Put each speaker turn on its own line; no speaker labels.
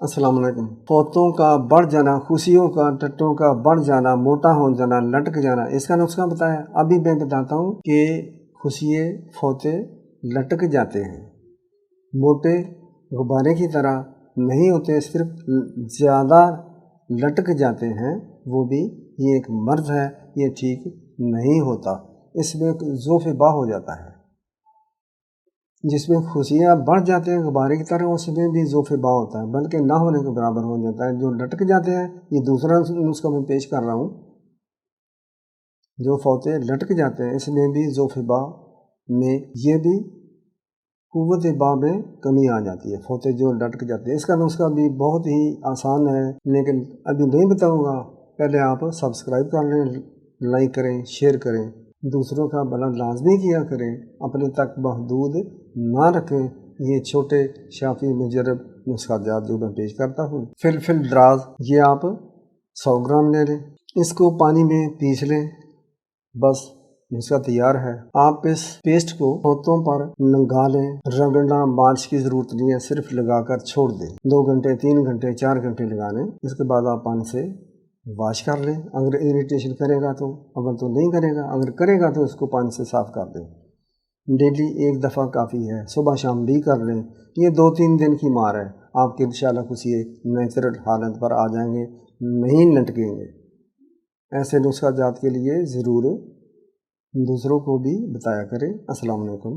अस्सलाम वालेकुम। फौतों का बढ़ जाना, खुशियों का, टट्टों का बढ़ जाना, मोटा हो जाना, लटक जाना, इसका नुस्खा बताया। अभी मैं बताता हूँ कि खुशिये फौते लटक जाते हैं, मोटे गुब्बारे की तरह नहीं होते, सिर्फ ज़्यादा लटक जाते हैं। वो भी ये एक मर्ज़ है, ये ठीक नहीं होता। इसमें ज़ोफ़ बा हो जाता है। जिसमें खुशियाँ बढ़ जाते हैं गुब्बारे की तरह, उसमें भी ज़ोफ़ बा होता है, बल्कि ना होने के बराबर हो जाता है। जो लटक जाते हैं, ये दूसरा नुस्खा मैं पेश कर रहा हूँ। जो फौते लटक जाते हैं, इसमें भी ज़ोफ़ बा में ये भी कुव्वत बा में कमी आ जाती है। फौते जो लटक जाते हैं, इसका नुस्खा भी बहुत ही आसान है, लेकिन अभी नहीं बताऊँगा। पहले आप सब्सक्राइब कर लें, लाइक करें, शेयर करें, दूसरों का भला लाजमी किया करें, अपने तक महदूद ना रखें। ये छोटे शाफी मुजरब नुस्खाजात जो मैं पेश करता हूँ। फिलफिल दराज, ये आप 100 ग्राम ले लें, इसको पानी में पीस लें, बस नुस्खा तैयार है। आप इस पेस्ट को होठों पर लगा लें, रगड़ना, मालिश की ज़रूरत नहीं है, सिर्फ लगाकर छोड़ दें। 2 घंटे, 3 घंटे, 4 घंटे लगा लें। इसके बाद आप पानी से वॉश कर लें। अगर इरिटेशन करेगा तो, अगर तो नहीं करेगा, अगर करेगा तो इसको पानी से साफ़ कर दें। डेली 1 दफ़ा काफ़ी है, सुबह शाम भी कर लें। ये 2-3 दिन की मार है, आपके इंशाल्लाह खुशी नेचुरल हालत पर आ जाएंगे, नहीं लटकेंगे। ऐसे नुस्खाजात के लिए ज़रूर दूसरों को भी बताया करें। अस्सलाम वालेकुम।